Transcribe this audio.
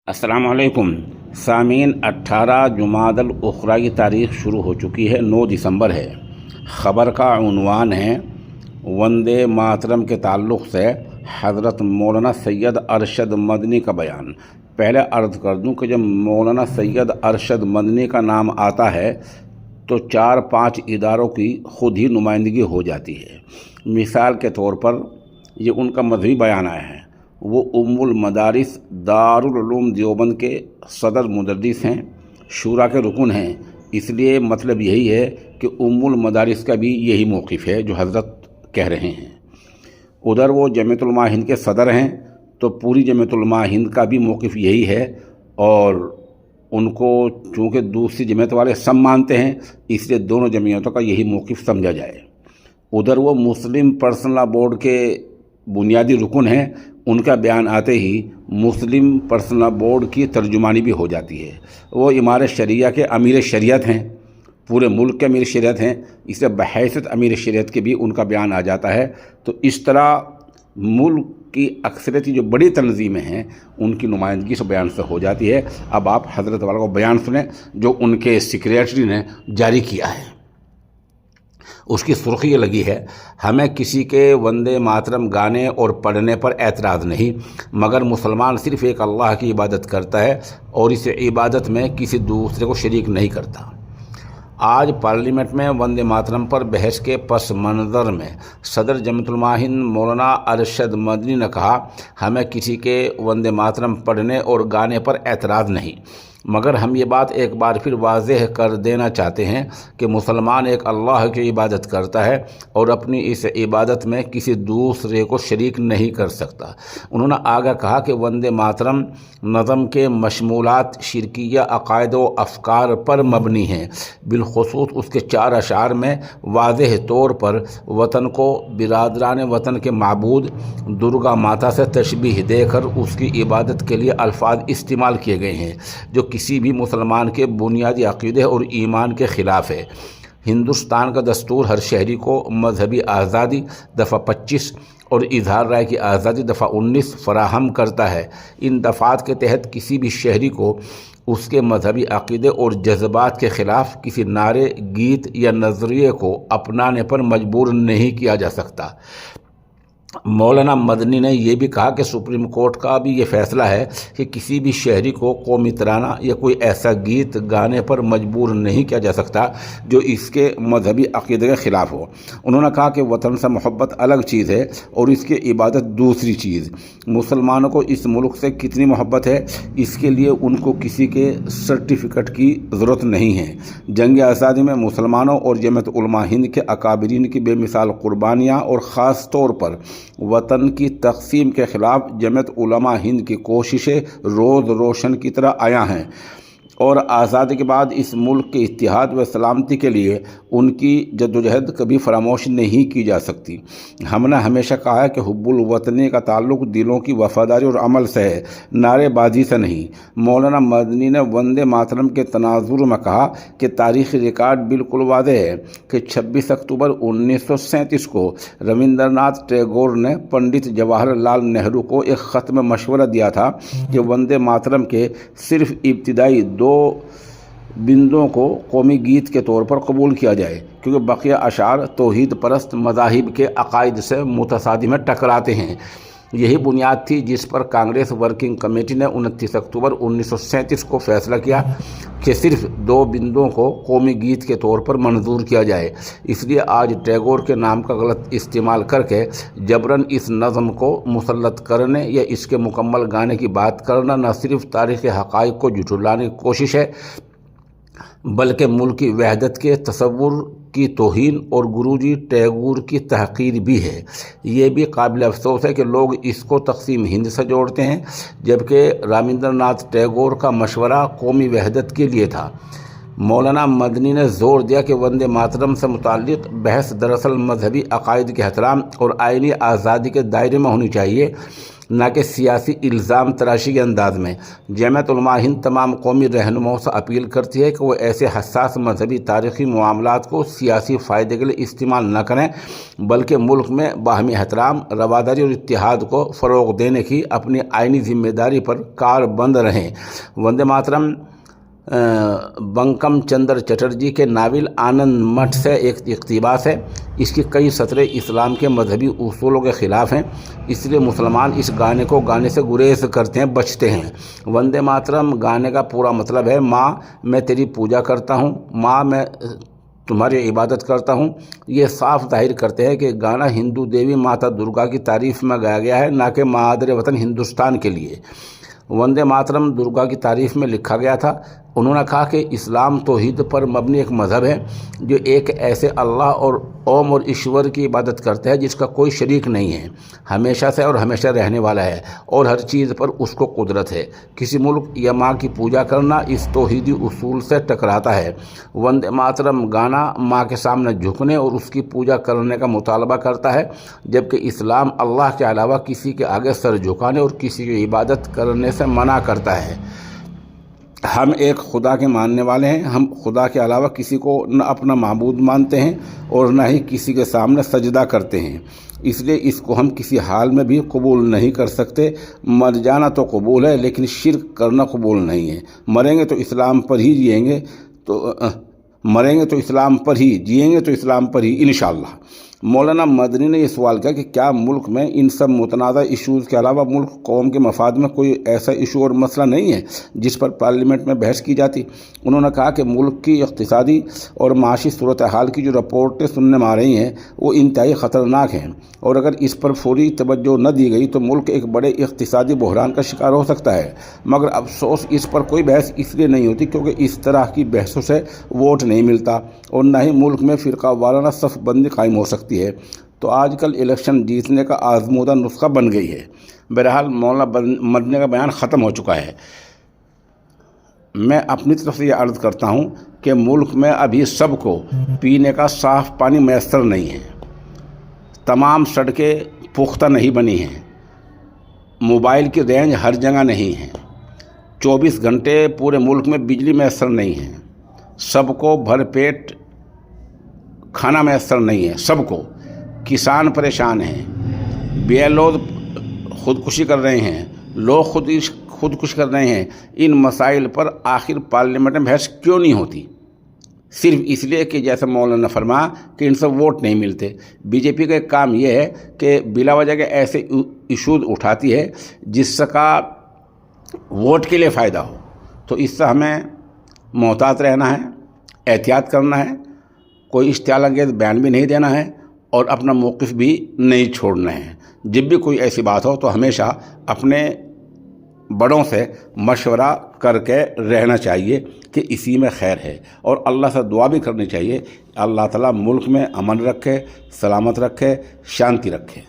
अस्सलाम वालेकुम सामीन। 18 जुमादल उखरा की तारीख़ शुरू हो चुकी है, 9 दिसंबर है। ख़बर का उन्वान है वंदे मातरम के ताल्लुक़ से हज़रत मौलाना सैयद अरशद मदनी का बयान। पहले अर्ज़ कर दूं कि जब मौलाना सैयद अरशद मदनी का नाम आता है तो 4-5 इदारों की ख़ुद ही नुमाइंदगी हो जाती है। मिसाल के तौर पर ये उनका मजहबी बयान आया है। वो उम्मुल मदारिस दारुल उलूम देवबंद के सदर मुदर्रिस हैं, शूरा के रुकन हैं। इसलिए मतलब यही है कि उम्मुल मदारिस का भी यही मौक़िफ़ है जो हज़रत कह रहे हैं। उधर वो जमीयत उलमा हिंद के सदर हैं, तो पूरी जमीयत उलमा हिंद का भी मौक़िफ़ यही है और उनको चूँकि दूसरी जमीयत वाले सब मानते हैं, इसलिए दोनों जमीयतों का यही मौक़िफ़ समझा जाए। उधर वो मुस्लिम पर्सनल लॉ बोर्ड के बुनियादी रुकन हैं, उनका बयान आते ही मुस्लिम पर्सनल लॉ बोर्ड की तर्जुमानी भी हो जाती है। वो इमारत शरिया के अमीर शरीयत हैं, पूरे मुल्क के अमीर शरीयत हैं, इसलिए बहैसियत अमीर शरीयत के भी उनका बयान आ जाता है। तो इस तरह मुल्क की अक्सरियत जो बड़ी तंजीमें हैं उनकी नुमाइंदगी से बयान से हो जाती है। अब आप हज़रत वाला को बयान सुने जो उनके सेक्रेटरी ने जारी किया है। उसकी सुर्खी लगी है, हमें किसी के वंदे मातरम गाने और पढ़ने पर एतराज़ नहीं, मगर मुसलमान सिर्फ़ एक अल्लाह की इबादत करता है और इस इबादत में किसी दूसरे को शरीक नहीं करता। आज पार्लियामेंट में वंदे मातरम पर बहस के पस मंज़र में सदर जमीयत उलमा हिंद मौलाना अरशद मदनी ने कहा, हमें किसी के वंदे मातरम पढ़ने और गाने पर एतराज़ नहीं, मगर हम ये बात एक बार फिर वाज़ेह कर देना चाहते हैं कि मुसलमान एक अल्लाह की इबादत करता है और अपनी इस इबादत में किसी दूसरे को शरीक नहीं कर सकता। उन्होंने आगे कहा कि वंदे मातरम नज़म के मशमूलात शिरकिया अक़ायद व अफ़कार पर मबनी हैं। बिलख़ुसूस उसके 4 अशार में वाज़ेह तौर पर वतन को बिरादरान वतन के माबूद दुर्गा माता से तशबीह देकर उसकी इबादत के लिए अल्फाज इस्तेमाल किए गए हैं जो किसी भी मुसलमान के बुनियादी अक़ीदे और ईमान के ख़िलाफ़ है। हिंदुस्तान का दस्तूर हर शहरी को मजहबी आज़ादी दफ़ा 25 और इजहार राय की आज़ादी दफ़ा 19 फराहम करता है। इन दफ़ात के तहत किसी भी शहरी को उसके मजहबी अक़ीदे और जज्बात के ख़िलाफ़ किसी नारे, गीत या नज़रिए को अपनाने पर मजबूर नहीं किया जा सकता। मौलाना मदनी ने यह भी कहा कि सुप्रीम कोर्ट का भी ये फ़ैसला है कि किसी भी शहरी को कौमी तराना या कोई ऐसा गीत गाने पर मजबूर नहीं किया जा सकता जो इसके मजहबी अक़ीदे के ख़िलाफ़ हो। उन्होंने कहा कि वतन से मोहब्बत अलग चीज़ है और इसकी इबादत दूसरी चीज़। मुसलमानों को इस मुल्क से कितनी मोहब्बत है, इसके लिए उनको किसी के सर्टिफिकेट की ज़रूरत नहीं है। जंग आज़ादी में मुसलमानों और जमीयत उलमा हिंद के अकाबरीन की बेमिसाल कुर्बानियाँ और ख़ास तौर पर वतन की तक़सीम के ख़िलाफ़ जमीयत उलमा हिंद की कोशिशें रोज़ रोशन की तरह आया हैं और आज़ादी के बाद इस मुल्क के इत्तिहाद व सलामती के लिए उनकी जद्दोजहद कभी फरामोश नहीं की जा सकती। हमने हमेशा कहा है कि हुब्बुल वतनी का ताल्लुक़ दिलों की वफ़ादारी और अमल से है, नारेबाजी से नहीं। मौलाना मदनी ने वंदे मातरम के तनाजुर में कहा कि तारीख़ी रिकॉर्ड बिल्कुल वाज़ेह है कि 26 अक्टूबर 1937 को रविंद्रनाथ टैगोर ने पंडित जवाहरलाल नेहरू को एक ख़त में मशवरा दिया था कि वंदे मातरम के सिर्फ़ इब्तिदाई 2 बिंदुओं को कौमी गीत के तौर पर कबूल किया जाए, क्योंकि बकिया अशार तौहीद परस्त मज़ाहिब के अक़ायद से मुतसादी में टकराते हैं। यही बुनियाद थी जिस पर कांग्रेस वर्किंग कमेटी ने 29 अक्टूबर 1937 को फैसला किया कि सिर्फ 2 बिंदुओं को कौमी गीत के तौर पर मंजूर किया जाए। इसलिए आज टैगोर के नाम का गलत इस्तेमाल करके जबरन इस नज़म को मुसल्लत करने या इसके मुकम्मल गाने की बात करना न सिर्फ तारीख़ हक़ाइक़ को झुठलाने की कोशिश है, बल्कि मुल्की वहदत के तसव्वुर की तौहीन और गुरुजी टैगोर की तहक़ीर भी है। ये भी काबिल अफसोस है कि लोग इसको तक़सीम हिंद से जोड़ते हैं, जबकि रविंद्रनाथ टैगोर का मशवरा कौमी वहदत के लिए था। مولانا مدنی نے زور دیا کہ وندے ماترم سے متعلق بحث دراصل مذہبی عقائد کے احترام اور آئینی آزادی کے دائرے میں ہونی چاہیے، نہ کہ سیاسی الزام تراشی کے انداز میں۔ جمعیت علماء ہند تمام قومی رہنماؤں سے اپیل کرتی ہے کہ وہ ایسے حساس مذہبی تاریخی معاملات کو سیاسی فائدے کے لیے استعمال نہ کریں، بلکہ ملک میں باہمی احترام، رواداری اور اتحاد کو فروغ دینے کی اپنی آئینی ذمہ داری پر کاربند رہیں۔ وندے ماترم بنکم چندر چٹرجی کے ناول آنند مٹھ سے ایک اقتباس ہے۔ اس کی کئی سطریں اسلام کے مذہبی اصولوں کے خلاف ہیں، اس لیے مسلمان اس گانے کو گانے سے گریز کرتے ہیں، بچتے ہیں۔ وندے ماترم گانے کا پورا مطلب ہے ماں میں تیری پوجا کرتا ہوں، ماں میں تمہاری عبادت کرتا ہوں۔ یہ صاف ظاہر کرتے ہیں کہ گانا ہندو دیوی ماتا درگا کی تعریف میں گایا گیا ہے، نہ کہ مادر وطن ہندوستان کے لیے۔ وندے ماترم درگا کی تعریف میں لکھا گیا تھا۔ انہوں نے کہا کہ اسلام توحید پر مبنی ایک مذہب ہے جو ایک ایسے اللہ اور اوم اور ایشور کی عبادت کرتا ہے جس کا کوئی شریک نہیں ہے، ہمیشہ سے اور ہمیشہ رہنے والا ہے، اور ہر چیز پر اس کو قدرت ہے۔ کسی ملک یا ماں کی پوجا کرنا اس توحیدی اصول سے ٹکراتا ہے۔ وندے ماترم گانا ماں کے سامنے جھکنے اور اس کی پوجا کرنے کا مطالبہ کرتا ہے، جبکہ اسلام اللہ کے علاوہ کسی کے آگے سر جھکانے اور کسی کی عبادت کرنے سے منع کرتا ہے۔ ہم ایک خدا کے ماننے والے ہیں، ہم خدا کے علاوہ کسی کو نہ اپنا معبود مانتے ہیں اور نہ ہی کسی کے سامنے سجدہ کرتے ہیں، اس لیے اس کو ہم کسی حال میں بھی قبول نہیں کر سکتے۔ مر جانا تو قبول ہے لیکن شرک کرنا قبول نہیں ہے۔ مریں گے تو اسلام پر ہی جئیں گے تو اسلام پر ہی جئیں گے تو اسلام پر ہی انشاءاللہ۔ مولانا مدنی نے یہ سوال کیا کہ کیا ملک میں ان سب متنازع ایشوز کے علاوہ ملک قوم کے مفاد میں کوئی ایسا ایشو اور مسئلہ نہیں ہے جس پر پارلیمنٹ میں بحث کی جاتی؟ انہوں نے کہا کہ ملک کی اقتصادی اور معاشی صورتحال کی جو رپورٹیں سننے میں آ رہی ہیں وہ انتہائی خطرناک ہیں، اور اگر اس پر فوری توجہ نہ دی گئی تو ملک ایک بڑے اقتصادی بحران کا شکار ہو سکتا ہے۔ مگر افسوس اس پر کوئی بحث اس لیے نہیں ہوتی کیونکہ اس طرح کی بحثوں سے ووٹ نہیں ملتا اور نہ ہی ملک میں فرقہ وارانہ صف بندی قائم ہو سکتی ہے۔ تو آج کل الیکشن جیتنے کا آزمودہ نسخہ بن گئی ہے۔ بہرحال مولانا مدنی کا بیان ختم ہو چکا ہے۔ میں اپنی طرف سے یہ عرض کرتا ہوں کہ ملک میں ابھی سب کو پینے کا صاف پانی میسر نہیں ہے، تمام سڑکیں پختہ نہیں بنی ہیں، موبائل کی رینج ہر جگہ نہیں ہے، 24 گھنٹے پورے ملک میں بجلی میسر نہیں ہے، سب کو بھر پیٹ کھانا میسر نہیں ہے، سب کو۔ کسان پریشان ہیں، بے لوگ خودکشی کر رہے ہیں، لوگ خودکشی کر رہے ہیں۔ ان مسائل پر آخر پارلیمنٹ میں بحث کیوں نہیں ہوتی؟ صرف اس لیے کہ جیسے مولانا نے فرمایا کہ ان سے ووٹ نہیں ملتے۔ بی جے پی کا ایک کام یہ ہے کہ بلا وجہ کے ایسے ایشوز اٹھاتی ہے جس کا ووٹ کے لیے فائدہ ہو، تو اس سے ہمیں محتاط رہنا ہے، احتیاط کرنا ہے، کوئی اشتعال انگیز بیان بھی نہیں دینا ہے اور اپنا موقف بھی نہیں چھوڑنا ہے۔ جب بھی کوئی ایسی بات ہو تو ہمیشہ اپنے بڑوں سے مشورہ کر کے رہنا چاہیے کہ اسی میں خیر ہے، اور اللہ سے دعا بھی کرنی چاہیے اللہ تعالیٰ ملک میں امن رکھے، سلامت رکھے، شانتی رکھے۔